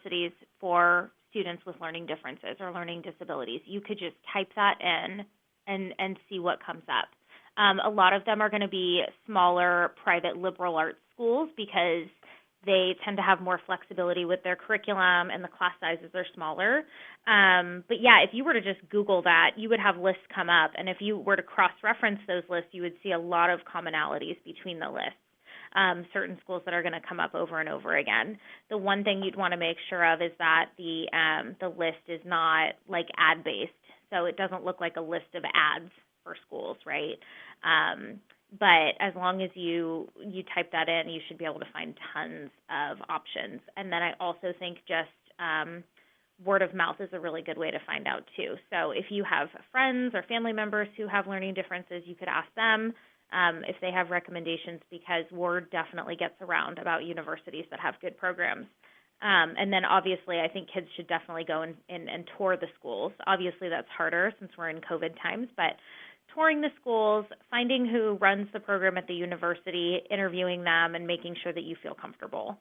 universities for students with learning differences or learning disabilities. You could just type that in and see what comes up. A lot of them are going to be smaller private liberal arts schools because they tend to have more flexibility with their curriculum and the class sizes are smaller. But yeah, if you were to just Google that, you would have lists come up. And if you were to cross-reference those lists, you would see a lot of commonalities between the lists. Certain schools that are going to come up over and over again. The one thing you'd want to make sure of is that the list is not like ad-based. So it doesn't look like a list of ads for schools, right? But as long as you type that in, you should be able to find tons of options. And then I also think just word of mouth is a really good way to find out too. So if you have friends or family members who have learning differences, you could ask them if they have recommendations, because word definitely gets around about universities that have good programs. And then obviously I think kids should definitely go and tour the schools. Obviously that's harder since we're in COVID times, but touring the schools, finding who runs the program at the university, interviewing them, and making sure that you feel comfortable.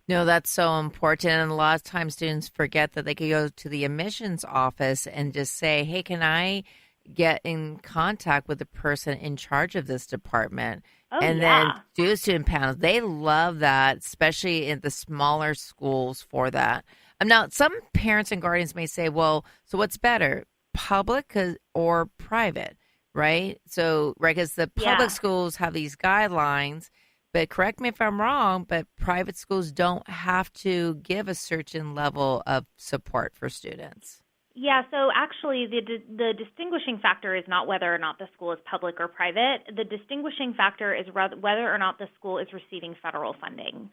No, that's so important. And a lot of times students forget that they could go to the admissions office and just say, hey, can I get in contact with the person in charge of this department? Then do student panels. They love that, especially in the smaller schools for that. Now, some parents and guardians may say, well, so what's better, public or private? Right? So, right, because the public schools have these guidelines, but correct me if I'm wrong, but private schools don't have to give a certain level of support for students. Yeah, so actually the distinguishing factor is not whether or not the school is public or private. The distinguishing factor is whether or not the school is receiving federal funding.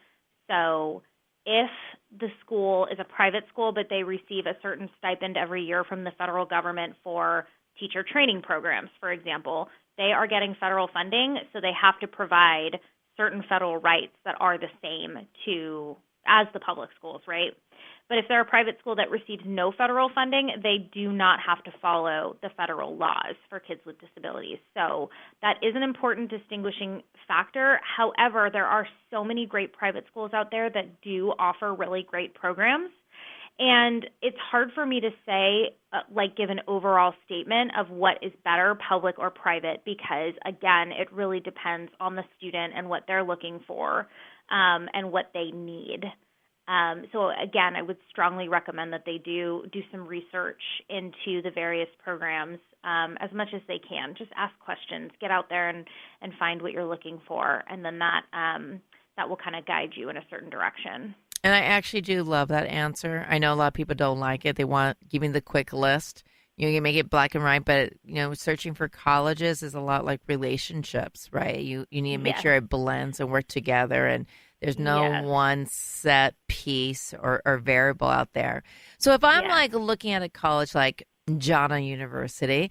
So if the school is a private school, but they receive a certain stipend every year from the federal government for teacher training programs, for example, they are getting federal funding, so they have to provide certain federal rights that are the same as the public schools, right? But if they're a private school that receives no federal funding, they do not have to follow the federal laws for kids with disabilities. So that is an important distinguishing factor. However, there are so many great private schools out there that do offer really great programs. And it's hard for me to say, give an overall statement of what is better, public or private, because, again, it really depends on the student and what they're looking for and what they need. So, again, I would strongly recommend that they do some research into the various programs as much as they can. Just ask questions, get out there and find what you're looking for, and then that will kind of guide you in a certain direction. And I actually do love that answer. I know a lot of people don't like it. They want give me the quick list. You can make it black and white, but searching for colleges is a lot like relationships, right? You need to make sure it blends and work together, and there's no one set piece or variable out there. So if I'm looking at a college like Jana University,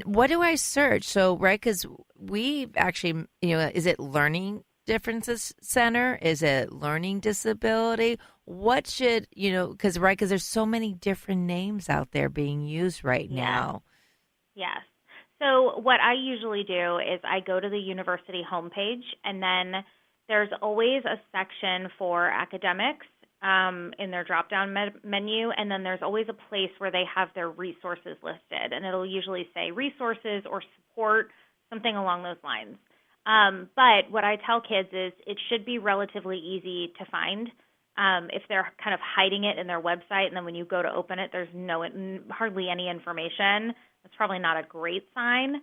what do I search? So because we actually, is it Learning Differences Center? Is it learning disability? What should, because there's so many different names out there being used right now. Yes. So what I usually do is I go to the university homepage, and then there's always a section for academics in their drop-down menu, and then there's always a place where they have their resources listed, and it'll usually say resources or support, something along those lines. But what I tell kids is it should be relatively easy to find. If they're kind of hiding it in their website, and then when you go to open it, there's hardly any information, that's probably not a great sign.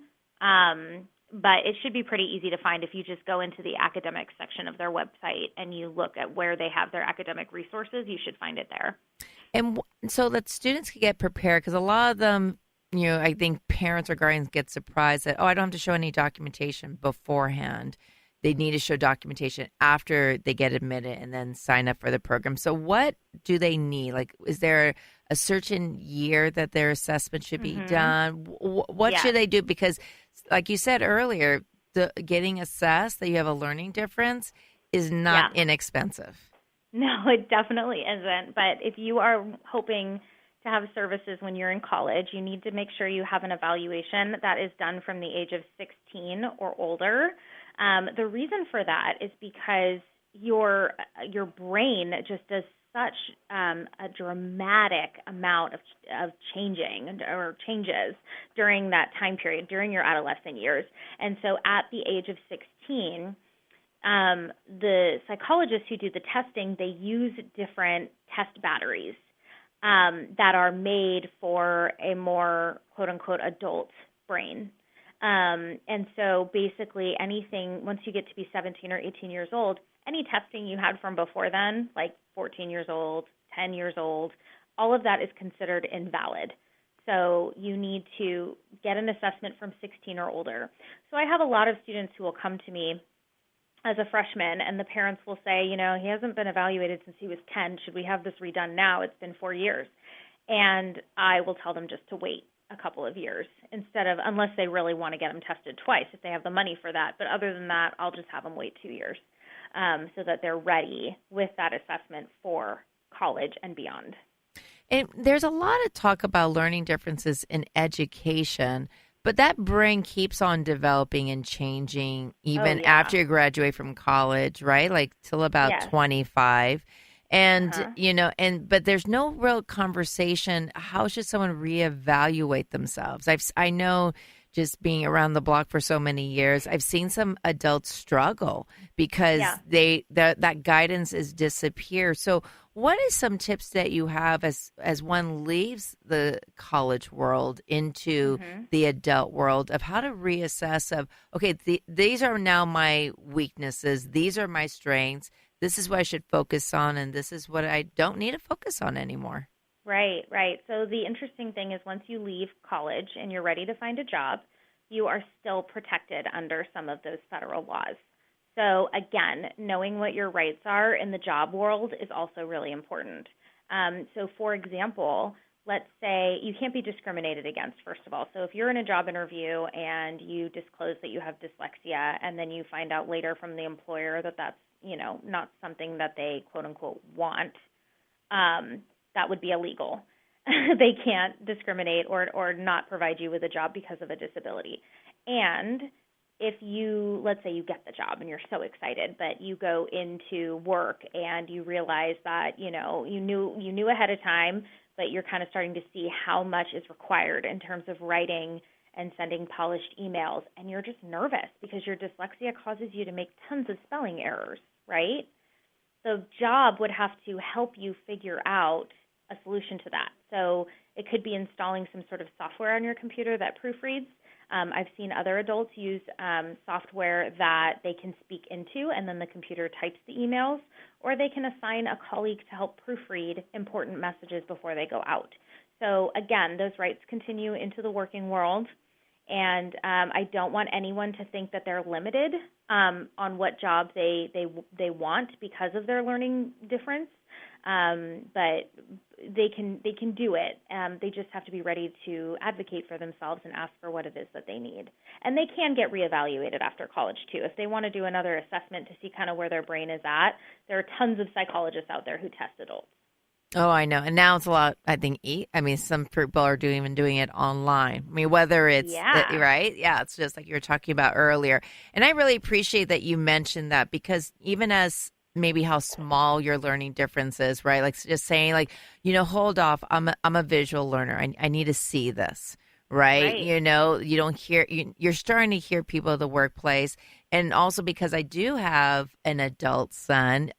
But it should be pretty easy to find if you just go into the academic section of their website and you look at where they have their academic resources, you should find it there. And so that students can get prepared, because a lot of them, I think parents or guardians get surprised that, I don't have to show any documentation beforehand. They need to show documentation after they get admitted and then sign up for the program. So what do they need? Is there a certain year that their assessment should be done? What should they do? Because like you said earlier, getting assessed that you have a learning difference is not inexpensive. No, it definitely isn't. But if you are hoping to have services when you're in college, you need to make sure you have an evaluation that is done from the age of 16 or older. The reason for that is because your brain just does such a dramatic amount of changes during that time period, during your adolescent years. And so at the age of 16, the psychologists who do the testing, they use different test batteries that are made for a more quote-unquote adult brain. And so basically anything, once you get to be 17 or 18 years old, any testing you had from before then, like 14 years old, 10 years old, all of that is considered invalid. So you need to get an assessment from 16 or older. So I have a lot of students who will come to me as a freshman, and the parents will say, you know, he hasn't been evaluated since he was 10. Should we have this redone now? It's been 4 years. And I will tell them just to wait a couple of years instead of, unless they really want to get them tested twice, if they have the money for that. But other than that, I'll just have them wait 2 years so that they're ready with that assessment for college and beyond. And there's a lot of talk about learning differences in education, but that brain keeps on developing and changing even after you graduate from college, right? Like till about 25. And, you know, but there's no real conversation. How should someone reevaluate themselves? I know just being around the block for so many years, I've seen some adults struggle because that guidance is disappear. So what is some tips that you have as one leaves the college world into the adult world of how to reassess of, okay, these are now my weaknesses. These are my strengths. This is what I should focus on, and this is what I don't need to focus on anymore. Right, right. So the interesting thing is once you leave college and you're ready to find a job, you are still protected under some of those federal laws. So again, knowing what your rights are in the job world is also really important. So for example, let's say you can't be discriminated against, first of all. So if you're in a job interview and you disclose that you have dyslexia and then you find out later from the employer that that's, you know, not something that they quote unquote want, that would be illegal. They can't discriminate or not provide you with a job because of a disability. And if you, let's say you get the job and you're so excited, but you go into work and you realize that, you know, you knew ahead of time, but you're kind of starting to see how much is required in terms of writing and sending polished emails, and you're just nervous because your dyslexia causes you to make tons of spelling errors, right? The job would have to help you figure out a solution to that. So it could be installing some sort of software on your computer that proofreads. I've seen other adults use software that they can speak into and then the computer types the emails, or they can assign a colleague to help proofread important messages before they go out. So again, those rights continue into the working world, and I don't want anyone to think that they're limited on what job they want because of their learning difference. But they can do it. They just have to be ready to advocate for themselves and ask for what it is that they need. And they can get reevaluated after college too. If they want to do another assessment to see kind of where their brain is at, there are tons of psychologists out there who test adults. Oh, I know. And now it's a lot, I think, some people are doing it online. I mean, whether it's, right? Yeah, it's just like you were talking about earlier. And I really appreciate that you mentioned that, because even as maybe how small your learning difference is, right? Like just saying like, you know, hold off, I'm a visual learner. I need to see this, right? You know, you don't hear, you're starting to hear people at the workplace. And also because I do have an adult son,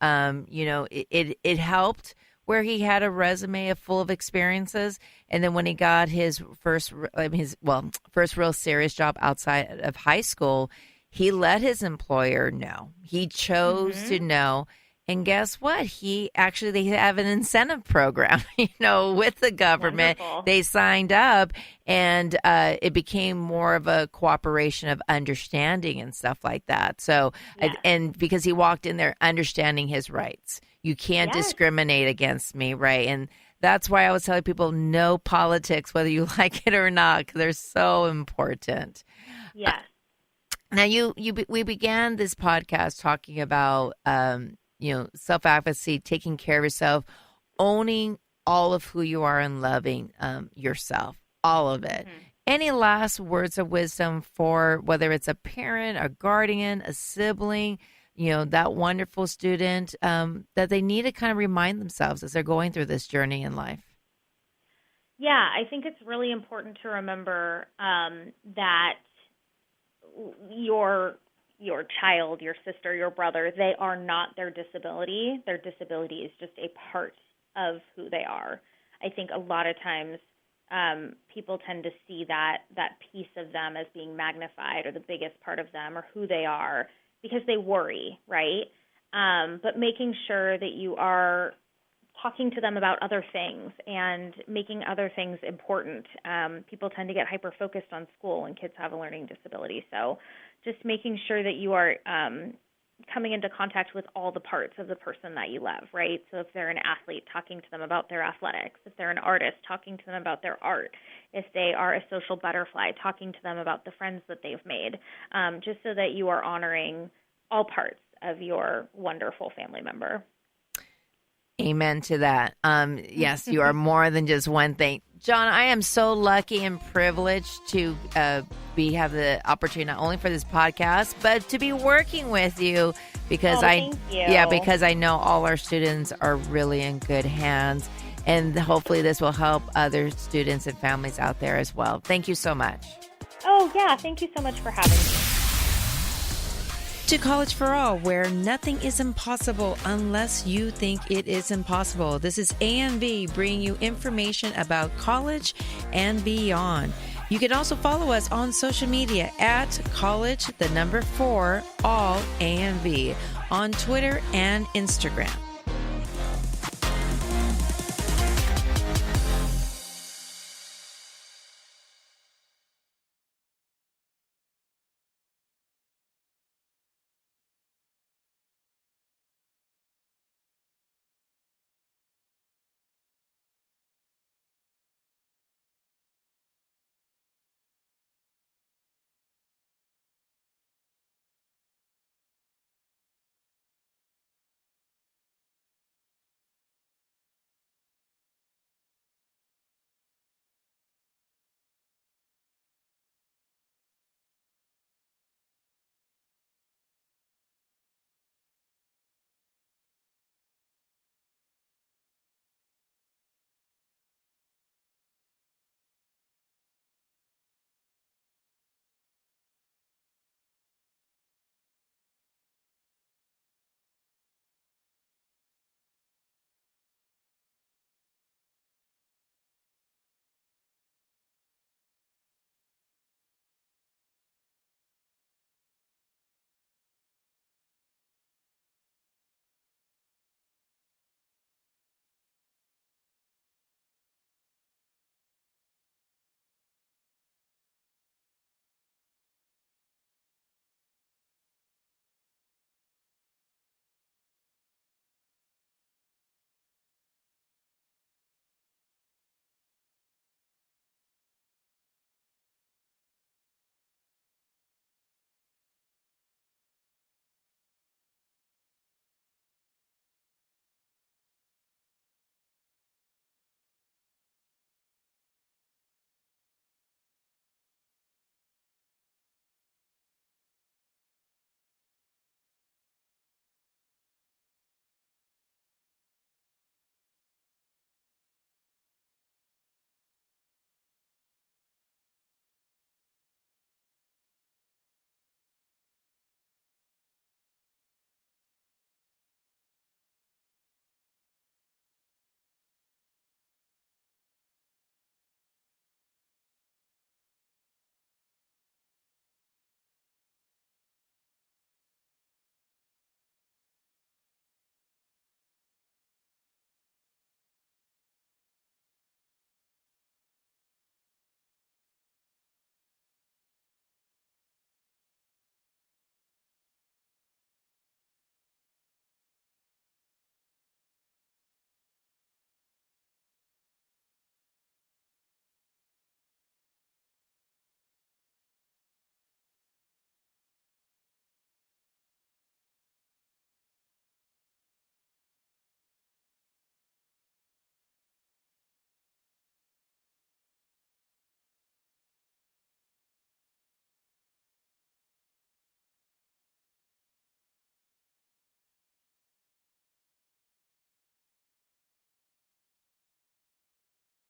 you know, it helped where he had a resume full of experiences. And then when he got his first real serious job outside of high school, he let his employer know. He chose to know. And guess what? They have an incentive program, you know, with the government. Wonderful. They signed up, and it became more of a cooperation of understanding and stuff like that. So, and because he walked in there understanding his rights. You can't discriminate against me, right? And that's why I was telling people, no politics, whether you like it or not, because they're so important. Yes. Now, we began this podcast talking about, you know, self-advocacy, taking care of yourself, owning all of who you are and loving yourself, all of it. Any last words of wisdom for whether it's a parent, a guardian, a sibling, that wonderful student that they need to kind of remind themselves as they're going through this journey in life? Yeah, I think it's really important to remember that your child, your sister, your brother, they are not their disability. Their disability is just a part of who they are. I think a lot of times people tend to see that piece of them as being magnified or the biggest part of them or who they are because they worry, right? But making sure that you are talking to them about other things and making other things important. People tend to get hyper-focused on school when kids have a learning disability. So just making sure that you are coming into contact with all the parts of the person that you love, right? So if they're an athlete, talking to them about their athletics. If they're an artist, talking to them about their art. If they are a social butterfly, talking to them about the friends that they've made, just so that you are honoring all parts of your wonderful family member. Amen to that. Yes, you are more than just one thing. John, I am so lucky and privileged to have the opportunity not only for this podcast, but to be working with you because thank you. because I know all our students are really in good hands, and hopefully this will help other students and families out there as well. Thank you so much. Oh, yeah. Thank you so much for having me. To College for All, where nothing is impossible unless you think it is impossible. This is AMV bringing you information about college and beyond. You can also follow us on social media at college, 4, all AMV on Twitter and Instagram.